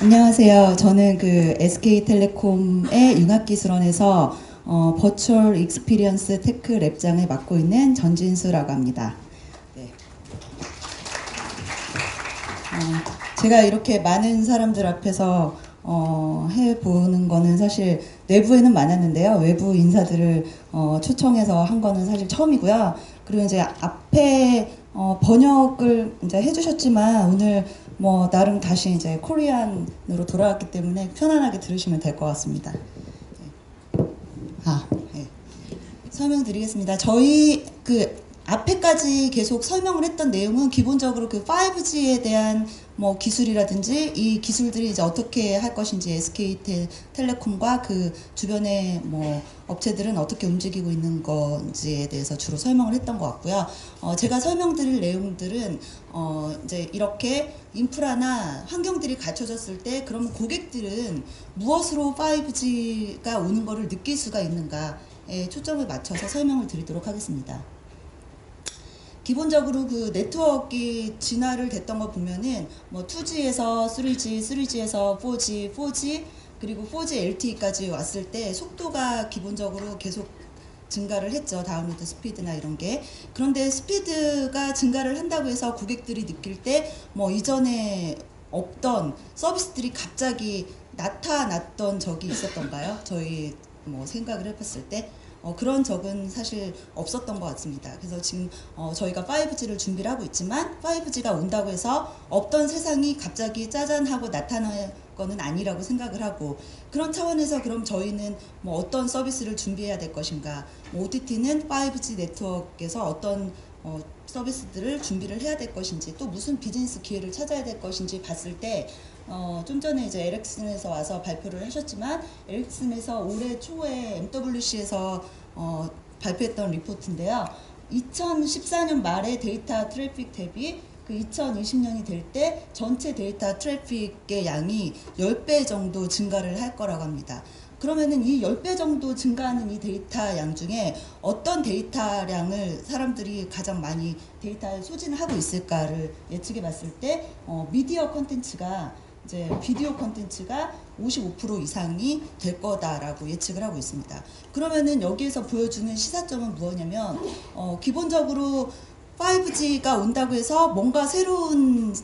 안녕하세요. 저는 그 SK텔레콤의 융합기술원에서 버추얼 익스피리언스 테크 랩장을 맡고 있는 전진수라고 합니다. 네. 제가 이렇게 많은 사람들 앞에서 해보는 거는 사실 내부에는 많았는데요. 외부 인사들을 초청해서 한 거는 사실 처음이고요. 그리고 이제 앞에 번역을 이제 해주셨지만 오늘 뭐 나름 다시 이제 코리안으로 돌아왔기 때문에 편안하게 들으시면 될 것 같습니다. 네. 설명드리겠습니다. 저희 그 앞에까지 계속 설명을 했던 내용은 기본적으로 그 5G에 대한 뭐 기술이라든지 이 기술들이 이제 어떻게 할 것인지 SK텔레콤과 그 주변의 뭐 업체들은 어떻게 움직이고 있는 건지에 대해서 주로 설명을 했던 것 같고요. 제가 설명드릴 내용들은 이제 이렇게 인프라나 환경들이 갖춰졌을 때 그럼 고객들은 무엇으로 5G가 오는 거를 느낄 수가 있는가에 초점을 맞춰서 설명을 드리도록 하겠습니다. 기본적으로 그 네트워크가 진화를 됐던 거 보면은 뭐 2G에서 3G, 3G에서 4G, 4G 그리고 4G LTE까지 왔을 때 속도가 기본적으로 계속 증가를 했죠. 다운로드 스피드나 이런 게. 그런데 스피드가 증가를 한다고 해서 고객들이 느낄 때 뭐 이전에 없던 서비스들이 갑자기 나타났던 적이 있었던가요? 저희 뭐 생각을 해봤을 때 그런 적은 사실 없었던 것 같습니다. 그래서 지금 저희가 5G를 준비를 하고 있지만 5G가 온다고 해서 없던 세상이 갑자기 짜잔 하고 나타날 거는 아니라고 생각을 하고, 그런 차원에서 그럼 저희는 뭐 어떤 서비스를 준비해야 될 것인가, 뭐 OTT는 5G 네트워크에서 어떤 서비스들을 준비를 해야 될 것인지, 또 무슨 비즈니스 기회를 찾아야 될 것인지 봤을 때 좀 전에 이제 에릭슨에서 와서 발표를 하셨지만, 에릭슨에서 올해 초에 MWC에서 발표했던 리포트인데요. 2014년 말에 데이터 트래픽 대비 그 2020년이 될 때 전체 데이터 트래픽의 양이 10배 정도 증가를 할 거라고 합니다. 그러면은 이 10배 정도 증가하는 이 데이터 양 중에 어떤 데이터량을 사람들이 가장 많이 데이터에 소진을 하고 있을까를 예측해 봤을 때 미디어 콘텐츠가 이제 비디오 콘텐츠가 55% 이상이 될 거다라고 예측을 하고 있습니다. 그러면은 여기에서 보여주는 시사점은 무엇이냐면 기본적으로 5G가 온다고 해서 뭔가 새로운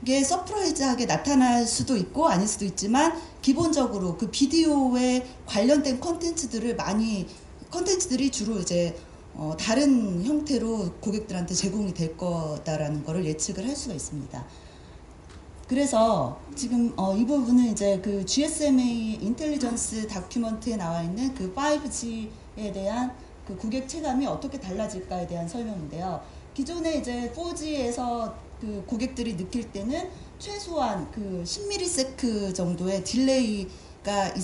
게 서프라이즈하게 나타날 수도 있고 아닐 수도 있지만, 기본적으로 그 비디오에 관련된 컨텐츠들이 주로 이제 다른 형태로 고객들한테 제공이 될 거다라는 거를 예측을 할 수가 있습니다. 그래서 지금 이 부분은 이제 그 GSMA 인텔리전스 다큐먼트에 나와 있는 그 5G에 대한 그 고객 체감이 어떻게 달라질까에 대한 설명인데요. 기존에 이제 4G에서 그 고객들이 느낄 때는 최소한 그 10ms 정도의 딜레이가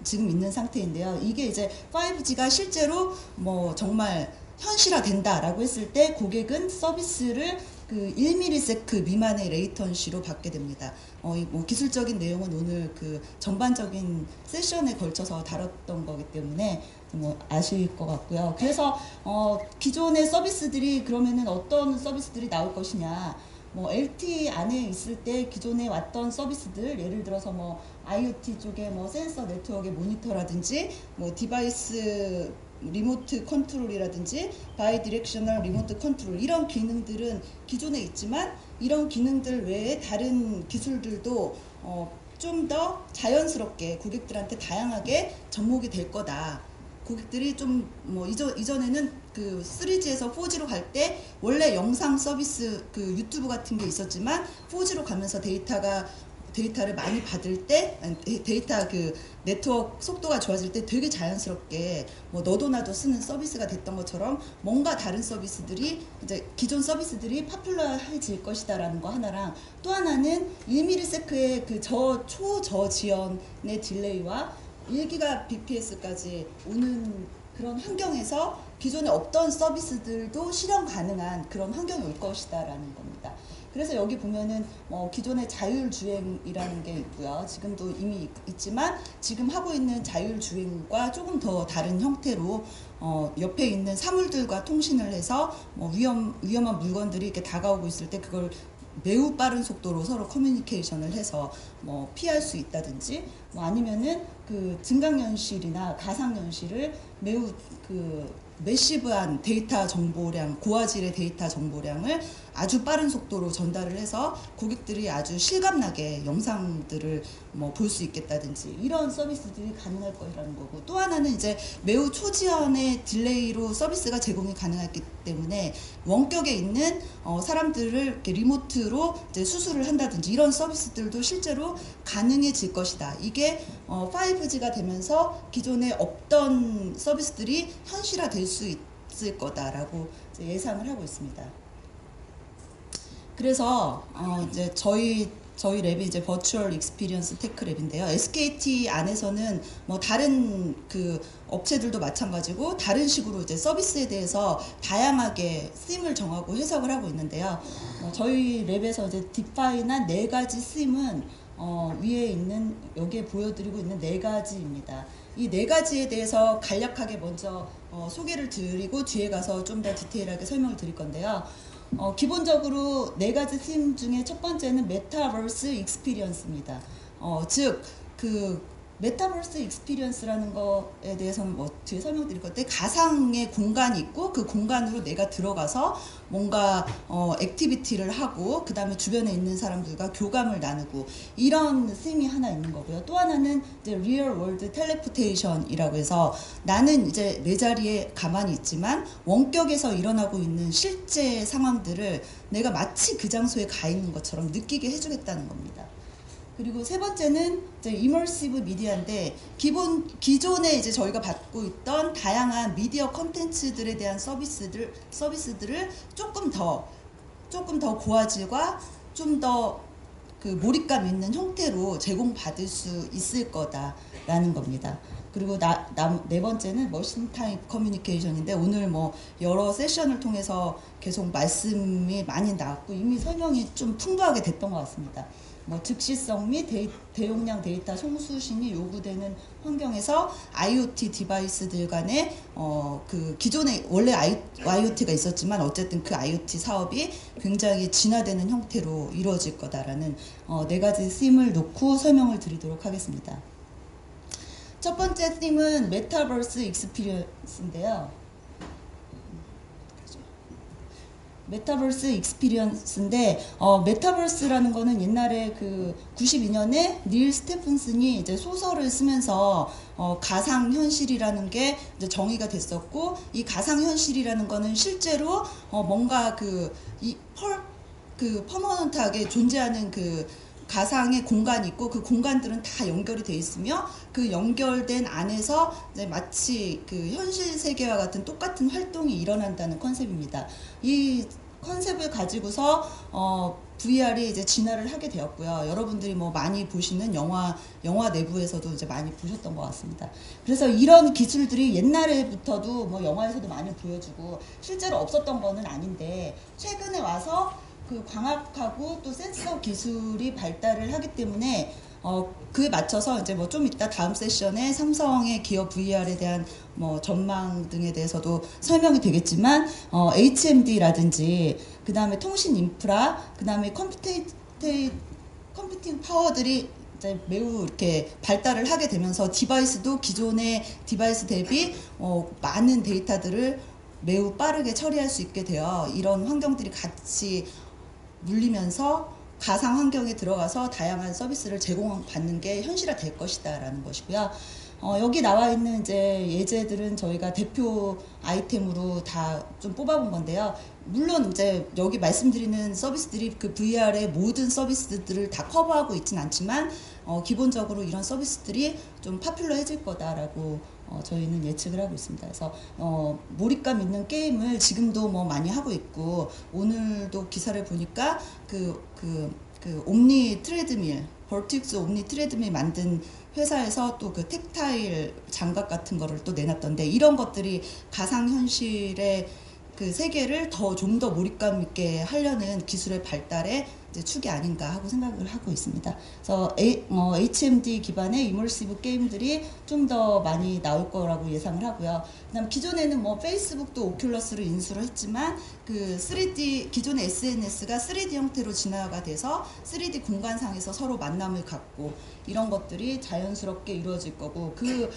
지금 있는 상태인데요. 이게 이제 5G가 실제로 뭐 정말 현실화된다라고 했을 때 고객은 서비스를 그 1ms 미만의 레이턴시로 받게 됩니다. 뭐 기술적인 내용은 오늘 그 전반적인 세션에 걸쳐서 다뤘던 거기 때문에 뭐 아실 것 같고요. 그래서 기존의 서비스들이 그러면은 어떤 서비스들이 나올 것이냐, 뭐 LTE 안에 있을 때 기존에 왔던 서비스들, 예를 들어서 뭐 IoT 쪽에 뭐 센서 네트워크의 모니터라든지 뭐 디바이스 리모트 컨트롤이라든지 바이 디렉셔널 리모트 컨트롤, 이런 기능들은 기존에 있지만 이런 기능들 외에 다른 기술들도 좀 더 자연스럽게 고객들한테 다양하게 접목이 될 거다. 고객들이 좀 뭐 이전에는 그 3G에서 4G로 갈 때 원래 영상 서비스 그 유튜브 같은 게 있었지만 4G로 가면서 데이터를 많이 받을 때, 데이터 그 네트워크 속도가 좋아질 때 되게 자연스럽게 뭐 너도 나도 쓰는 서비스가 됐던 것처럼 뭔가 다른 서비스들이 이제 기존 서비스들이 파퓰러해질 것이다라는 거 하나랑, 또 하나는 1ms의 그 초저지연의 딜레이와 1GBps까지 오는 그런 환경에서 기존에 없던 서비스들도 실현 가능한 그런 환경이 올 것이다라는 겁니다. 그래서 여기 보면은 기존의 자율주행이라는 게 있고요. 지금도 이미 있지만 지금 하고 있는 자율주행과 조금 더 다른 형태로 옆에 있는 사물들과 통신을 해서 뭐 위험한 물건들이 이렇게 다가오고 있을 때 그걸 매우 빠른 속도로 서로 커뮤니케이션을 해서 뭐 피할 수 있다든지, 뭐 아니면은 그 증강현실이나 가상현실을 매우 그 매시브한 데이터 정보량, 고화질의 데이터 정보량을 아주 빠른 속도로 전달을 해서 고객들이 아주 실감나게 영상들을 뭐 볼 수 있겠다든지, 이런 서비스들이 가능할 거라는 거고, 또 하나는 이제 매우 초지연의 딜레이로 서비스가 제공이 가능하기 때문에 원격에 있는 사람들을 이렇게 리모트로 이제 수술을 한다든지, 이런 서비스들도 실제로 가능해질 것이다. 이게 5G가 되면서 기존에 없던 서비스들이 현실화될 수 있을 거다라고 이제 예상을 하고 있습니다. 그래서 이제 저희 랩이 이제 버추얼 익스피리언스 테크 랩인데요. SKT 안에서는 뭐 다른 그 업체들도 마찬가지고 다른 식으로 이제 서비스에 대해서 다양하게 쓰임을 정하고 해석을 하고 있는데요. 저희 랩에서 이제 디파인한 4가지 쓰임은 위에 있는, 여기에 보여드리고 있는 4가지입니다. 이 4가지에 대해서 간략하게 먼저 소개를 드리고 뒤에 가서 좀 더 디테일하게 설명을 드릴 건데요. 기본적으로 4가지 팀 중에 첫 번째는 메타버스 익스피리언스입니다. 즉, 그 메타버스 익스피리언스라는 거에 대해서는 뭐 뒤에 설명드릴 건데, 가상의 공간이 있고 그 공간으로 내가 들어가서 뭔가 액티비티를 하고 그 다음에 주변에 있는 사람들과 교감을 나누고, 이런 쓰임이 하나 있는 거고요. 또 하나는 이제 리얼 월드 텔레포테이션이라고 해서 나는 이제 내 자리에 가만히 있지만 원격에서 일어나고 있는 실제 상황들을 내가 마치 그 장소에 가 있는 것처럼 느끼게 해주겠다는 겁니다. 그리고 세 번째는 이제 이머시브 미디어인데, 기존에 이제 저희가 받고 있던 다양한 미디어 컨텐츠들에 대한 서비스들을 조금 더 고화질과 좀 더 그 몰입감 있는 형태로 제공받을 수 있을 거다라는 겁니다. 그리고 네 번째는 머신 타입 커뮤니케이션인데, 오늘 뭐 여러 세션을 통해서 계속 말씀이 많이 나왔고 이미 설명이 좀 풍부하게 됐던 것 같습니다. 뭐 즉시성 및 대용량 데이터 송수신이 요구되는 환경에서 IoT 디바이스들 간의 그 기존에 원래 IoT가 있었지만 어쨌든 그 IoT 사업이 굉장히 진화되는 형태로 이루어질 거다라는 4가지 쓰임을 놓고 설명을 드리도록 하겠습니다. 첫 번째 팀은 메타버스 익스피리언스인데요. 메타버스 익스피리언스인데, 메타버스라는 거는 옛날에 그 92년에 닐 스테픈슨이 이제 소설을 쓰면서 가상 현실이라는 게 이제 정의가 됐었고, 이 가상 현실이라는 거는 실제로 뭔가 퍼머넌트하게 존재하는 그 가상의 공간이 있고, 그 공간들은 다 연결이 돼 있으며 그 연결된 안에서 이제 마치 그 현실 세계와 같은 똑같은 활동이 일어난다는 컨셉입니다. 이 컨셉을 가지고서 VR이 이제 진화를 하게 되었고요. 여러분들이 뭐 많이 보시는 영화 내부에서도 이제 많이 보셨던 것 같습니다. 그래서 이런 기술들이 옛날에부터도 뭐 영화에서도 많이 보여주고 실제로 없었던 거는 아닌데, 최근에 와서 그 광학하고 또 센서 기술이 발달을 하기 때문에 그에 맞춰서 이제 뭐 좀 이따 다음 세션에 삼성의 기업 VR에 대한 뭐 전망 등에 대해서도 설명이 되겠지만, HMD라든지 그 다음에 통신 인프라, 그 다음에 컴퓨팅 파워들이 이제 매우 이렇게 발달을 하게 되면서 디바이스도 기존의 디바이스 대비 많은 데이터들을 매우 빠르게 처리할 수 있게 되어 이런 환경들이 같이 물리면서 가상 환경에 들어가서 다양한 서비스를 제공받는 게 현실화 될 것이다 라는 것이고요. 여기 나와 있는 이제 예제들은 저희가 대표 아이템으로 다 좀 뽑아본 건데요. 물론 이제 여기 말씀드리는 서비스들이 그 VR의 모든 서비스들을 다 커버하고 있진 않지만, 기본적으로 이런 서비스들이 좀 파퓰러해질 거다라고 저희는 예측을 하고 있습니다. 그래서 몰입감 있는 게임을 지금도 뭐 많이 하고 있고, 오늘도 기사를 보니까 그 옴니 트레드밀, 벌틱스 옴니 트레드밀 만든 회사에서 또 그 텍타일 장갑 같은 거를 또 내놨던데, 이런 것들이 가상현실의 그 세계를 좀 더 몰입감 있게 하려는 기술의 발달의 이제 축이 아닌가 하고 생각을 하고 있습니다. 그래서 HMD 기반의 이머시브 게임들이 좀 더 많이 나올 거라고 예상을 하고요. 그다음 기존에는 뭐 페이스북도 오큘러스를 인수를 했지만 그 3D 기존의 SNS가 3D 형태로 진화가 돼서 3D 공간상에서 서로 만남을 갖고 이런 것들이 자연스럽게 이루어질 거고 그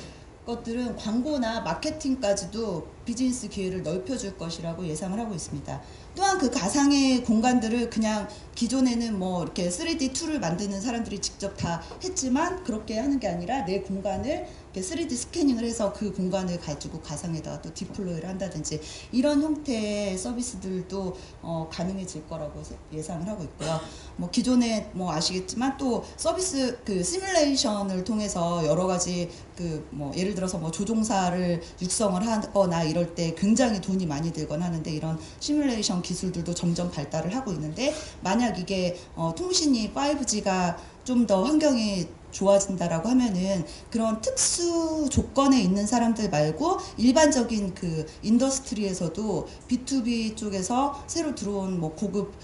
것들은 광고나 마케팅까지도 비즈니스 기회를 넓혀줄 것이라고 예상을 하고 있습니다. 또한 그 가상의 공간들을 그냥 기존에는 뭐 이렇게 3D 툴을 만드는 사람들이 직접 다 했지만 그렇게 하는 게 아니라 내 공간을 이렇게 3D 스캐닝을 해서 그 공간을 가지고 가상에다가 또 디플로이를 한다든지 이런 형태의 서비스들도 가능해질 거라고 예상을 하고 있고요. 뭐 기존에 뭐 아시겠지만 또 서비스 그 시뮬레이션을 통해서 여러 가지 그 뭐 예를 들어서 뭐 조종사를 육성을 하거나 이럴 때 굉장히 돈이 많이 들거나 하는데 이런 시뮬레이션 기술들도 점점 발달을 하고 있는데 만약 이게 통신이 5G가 좀 더 환경이 좋아진다라고 하면은 그런 특수 조건에 있는 사람들 말고 일반적인 그 인더스트리에서도 B2B 쪽에서 새로 들어온 뭐 고급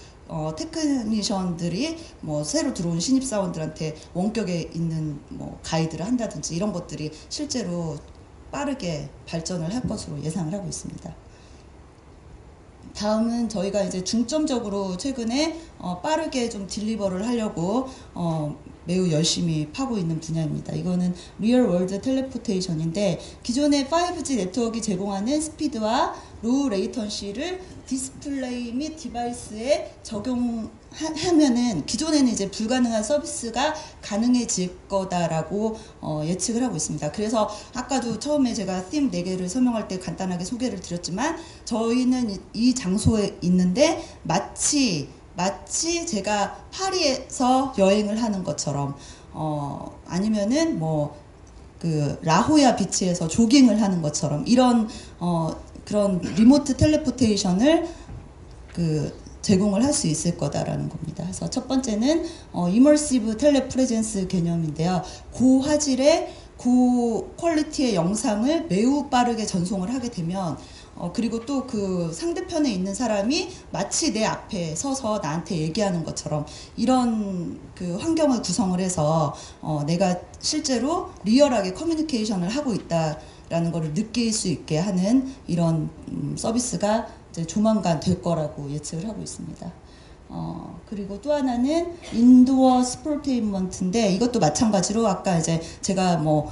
테크니션들이 뭐 새로 들어온 신입사원들한테 원격에 있는 뭐 가이드를 한다든지 이런 것들이 실제로 빠르게 발전을 할 것으로 예상을 하고 있습니다. 다음은 저희가 이제 중점적으로 최근에 빠르게 좀 딜리버를 하려고 매우 열심히 파고 있는 분야입니다. 이거는 리얼 월드 텔레포테이션인데 기존의 5G 네트워크가 제공하는 스피드와 로우 레이턴시를 디스플레이 및 디바이스에 적용하면은 기존에는 이제 불가능한 서비스가 가능해질 거다라고 예측을 하고 있습니다. 그래서 아까도 처음에 제가 팀 4개를 설명할 때 간단하게 소개를 드렸지만 저희는 이 장소에 있는데 마치 제가 파리에서 여행을 하는 것처럼 아니면은 뭐 그 라호야 비치에서 조깅을 하는 것처럼 이런 그런 리모트 텔레포테이션을 그 제공을 할 수 있을 거다라는 겁니다. 그래서 첫 번째는 이머시브 텔레프레젠스 개념인데요. 고화질의 고퀄리티의 영상을 매우 빠르게 전송을 하게 되면 그리고 또 그 상대편에 있는 사람이 마치 내 앞에 서서 나한테 얘기하는 것처럼 이런 그 환경을 구성을 해서 내가 실제로 리얼하게 커뮤니케이션을 하고 있다라는 것을 느낄 수 있게 하는 이런 서비스가 이제 조만간 될 거라고 예측을 하고 있습니다. 그리고 또 하나는 인도어 스포테인먼트인데 이것도 마찬가지로 아까 이제 제가 뭐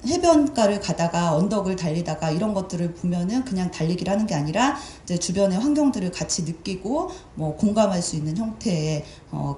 해변가를 가다가 언덕을 달리다가 이런 것들을 보면은 그냥 달리기를 하는 게 아니라 이제 주변의 환경들을 같이 느끼고 뭐 공감할 수 있는 형태의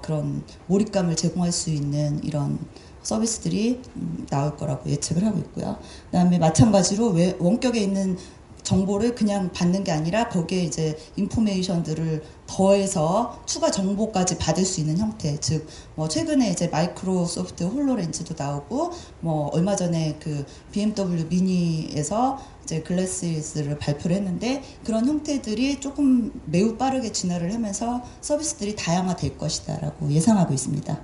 그런 몰입감을 제공할 수 있는 이런 서비스들이 나올 거라고 예측을 하고 있고요. 그다음에 마찬가지로 원격에 있는 정보를 그냥 받는 게 아니라 거기에 이제 인포메이션들을 더해서 추가 정보까지 받을 수 있는 형태, 즉 뭐 최근에 이제 마이크로소프트 홀로렌즈도 나오고 뭐 얼마 전에 그 BMW 미니에서 이제 글래스를 발표를 했는데 그런 형태들이 조금 매우 빠르게 진화를 하면서 서비스들이 다양화될 것이다라고 예상하고 있습니다.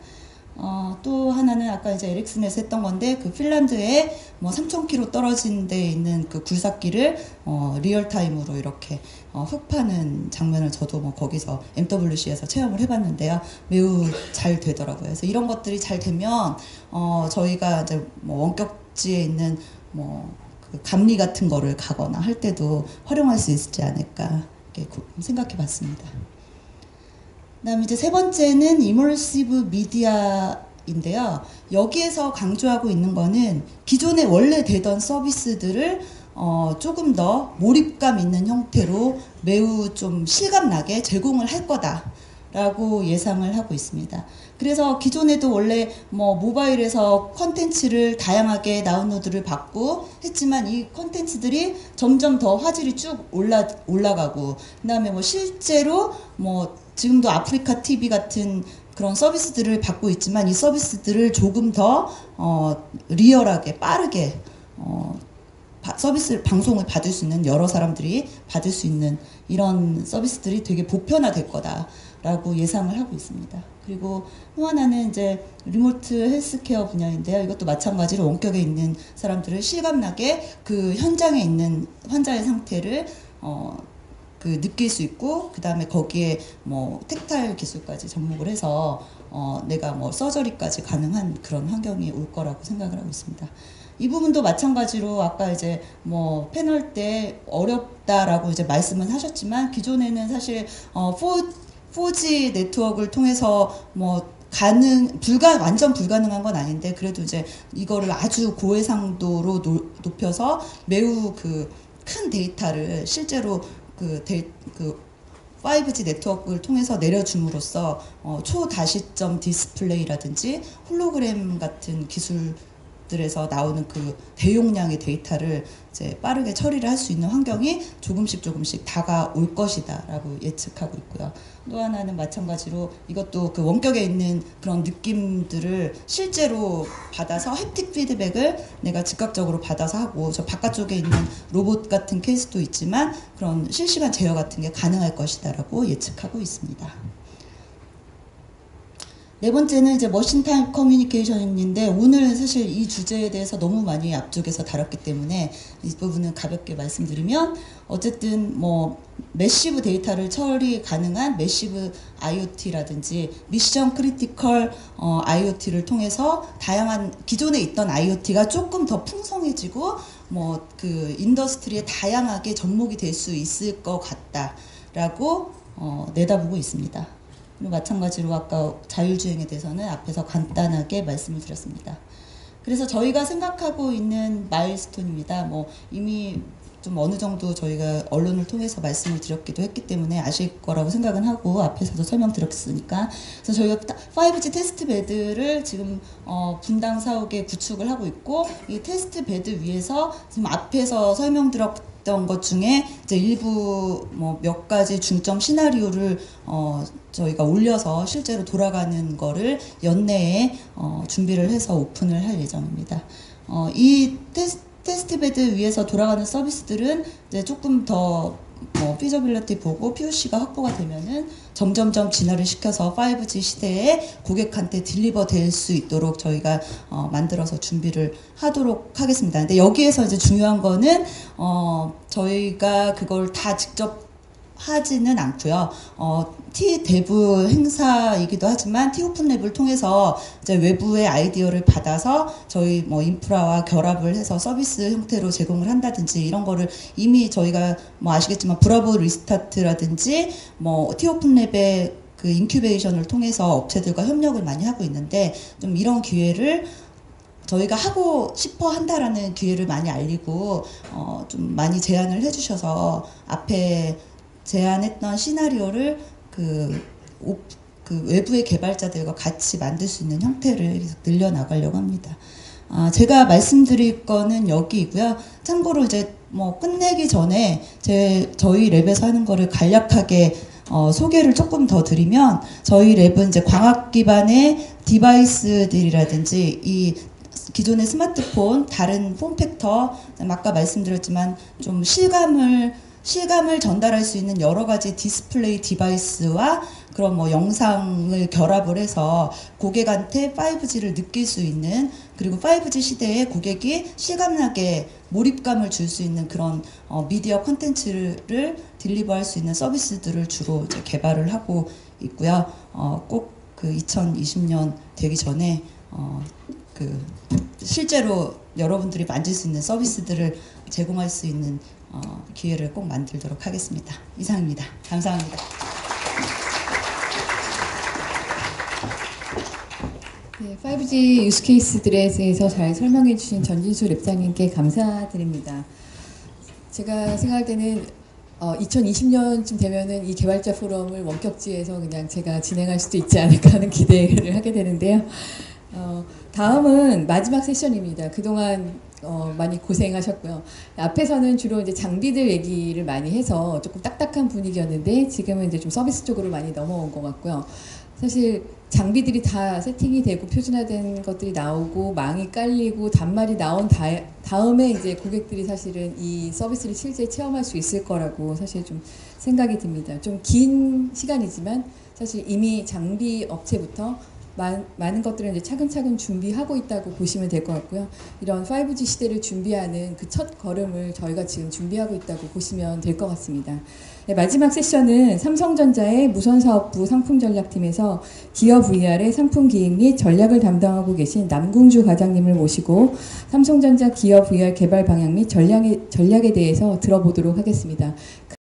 또 하나는 아까 이제 에릭슨에서 했던 건데 그 핀란드에 뭐 3,000km 떨어진 데 있는 그 굴삭기를 리얼타임으로 이렇게 흡하는 장면을 저도 뭐 거기서 MWC에서 체험을 해봤는데요. 매우 잘 되더라고요. 그래서 이런 것들이 잘 되면 저희가 이제 뭐 원격지에 있는 뭐 그 감리 같은 거를 가거나 할 때도 활용할 수 있지 않을까 이렇게 생각해 봤습니다. 그다음에 이제 세 번째는 이머시브 미디어인데요. 여기에서 강조하고 있는 거는 기존에 원래 되던 서비스들을 조금 더 몰입감 있는 형태로 매우 좀 실감나게 제공을 할 거다라고 예상을 하고 있습니다. 그래서 기존에도 원래 뭐 모바일에서 컨텐츠를 다양하게 다운로드를 받고 했지만 이 컨텐츠들이 점점 더 화질이 쭉 올라가고 그다음에 뭐 실제로 뭐 지금도 아프리카 TV 같은 그런 서비스들을 받고 있지만 이 서비스들을 조금 더 리얼하게 빠르게 방송을 받을 수 있는 여러 사람들이 받을 수 있는 이런 서비스들이 되게 보편화될 거다라고 예상을 하고 있습니다. 그리고 또 하나는 이제 리모트 헬스케어 분야인데요. 이것도 마찬가지로 원격에 있는 사람들을 실감나게 그 현장에 있는 환자의 상태를 느낄 수 있고, 그 다음에 거기에 뭐 텍타일 기술까지 접목을 해서 내가 뭐 서저리까지 가능한 그런 환경이 올 거라고 생각을 하고 있습니다. 이 부분도 마찬가지로 아까 이제 뭐 패널 때 어렵다라고 이제 말씀은 하셨지만, 기존에는 사실 4G 네트워크를 통해서 뭐 완전 불가능한 건 아닌데, 그래도 이제 이거를 아주 고해상도로 높여서 매우 큰 데이터를 실제로 5G 네트워크를 통해서 내려줌으로써 초다시점 디스플레이라든지 홀로그램 같은 기술들에서 나오는 대용량의 데이터를 이제 빠르게 처리를 할 수 있는 환경이 조금씩 다가올 것이다라고 예측하고 있고요. 또 하나는 마찬가지로 이것도 원격에 있는 그런 느낌들을 실제로 받아서 햅틱 피드백을 내가 즉각적으로 받아서 하고, 저 바깥쪽에 있는 로봇 같은 케이스도 있지만 그런 실시간 제어 같은 게 가능할 것이다라고 예측하고 있습니다. 네 번째는 이제 머신 타임 커뮤니케이션인데, 오늘은 사실 이 주제에 대해서 너무 많이 앞쪽에서 다뤘기 때문에 이 부분은 가볍게 말씀드리면, 어쨌든 뭐 매시브 데이터를 처리 가능한 매시브 IoT라든지 미션 크리티컬 IoT를 통해서 다양한 기존에 있던 IoT가 조금 더 풍성해지고 뭐 인더스트리에 다양하게 접목이 될 수 있을 것 같다라고 내다보고 있습니다. 마찬가지로 아까 자율주행에 대해서는 앞에서 간단하게 말씀을 드렸습니다. 그래서 저희가 생각하고 있는 마일스톤입니다. 뭐 이미 좀 어느 정도 저희가 언론을 통해서 말씀을 드렸기도 했기 때문에 아실 거라고 생각은 하고, 앞에서도 설명드렸으니까. 그래서 저희가 5G 테스트 베드를 지금 분당 4옥에 구축을 하고 있고, 이 테스트 베드 위에서 지금 앞에서 설명드렸던 것 중에 이제 일부 뭐 몇 가지 중점 시나리오를 저희가 올려서 실제로 돌아가는 거를 연내에 준비를 해서 오픈을 할 예정입니다. 이 테스트베드 위에서 돌아가는 서비스들은 이제 조금 더 피저빌리티 보고 POC가 확보가 되면은 점점점 진화를 시켜서 5G 시대에 고객한테 딜리버 될 수 있도록 저희가 만들어서 준비를 하도록 하겠습니다. 근데 여기에서 이제 중요한 거는 저희가 그걸 다 직접 하지는 않고요. T-대부 행사이기도 하지만 T-오픈랩을 통해서 이제 외부의 아이디어를 받아서 저희 뭐 인프라와 결합을 해서 서비스 형태로 제공을 한다든지, 이런 거를 이미 저희가 뭐 아시겠지만 브라보 리스타트라든지 뭐 T-오픈랩의 인큐베이션을 통해서 업체들과 협력을 많이 하고 있는데, 좀 이런 기회를 저희가 하고 싶어 한다라는 기회를 많이 알리고 좀 많이 제안을 해주셔서 앞에 제안했던 시나리오를 외부의 개발자들과 같이 만들 수 있는 형태를 계속 늘려나가려고 합니다. 제가 말씀드릴 거는 여기이고요. 참고로 이제 뭐 끝내기 전에 저희 랩에서 하는 거를 간략하게 소개를 조금 더 드리면, 저희 랩은 이제 광학 기반의 디바이스들이라든지 이 기존의 스마트폰, 다른 폼팩터, 아까 말씀드렸지만 좀 실감을 전달할 수 있는 여러 가지 디스플레이 디바이스와 그런 뭐 영상을 결합을 해서 고객한테 5G를 느낄 수 있는, 그리고 5G 시대에 고객이 실감나게 몰입감을 줄 수 있는 그런 미디어 콘텐츠를 딜리버할 수 있는 서비스들을 주로 이제 개발을 하고 있고요. 꼭 2020년 되기 전에 실제로 여러분들이 만질 수 있는 서비스들을 제공할 수 있는 기회를 꼭 만들도록 하겠습니다. 이상입니다. 감사합니다. 네, 5G 유스케이스들에 대해서 잘 설명해 주신 전진수 랩장님께 감사드립니다. 제가 생각할 때는 2020년쯤 되면은 이 개발자 포럼을 원격지에서 그냥 제가 진행할 수도 있지 않을까 하는 기대를 하게 되는데요. 다음은 마지막 세션입니다. 그동안 많이 고생하셨고요. 앞에서는 주로 이제 장비들 얘기를 많이 해서 조금 딱딱한 분위기였는데, 지금은 이제 좀 서비스 쪽으로 많이 넘어온 것 같고요. 사실 장비들이 다 세팅이 되고 표준화된 것들이 나오고 망이 깔리고 단말이 나온 다음에 이제 고객들이 사실은 이 서비스를 실제 체험할 수 있을 거라고 사실 좀 생각이 듭니다. 좀 긴 시간이지만 사실 이미 장비 업체부터 많은 것들을 이제 차근차근 준비하고 있다고 보시면 될 것 같고요. 이런 5G 시대를 준비하는 그 첫 걸음을 저희가 지금 준비하고 있다고 보시면 될 것 같습니다. 네, 마지막 세션은 삼성전자의 무선사업부 상품전략팀에서 기어 VR의 상품 기획 및 전략을 담당하고 계신 남궁주 과장님을 모시고 삼성전자 기어 VR 개발 방향 및 전략에 대해서 들어보도록 하겠습니다.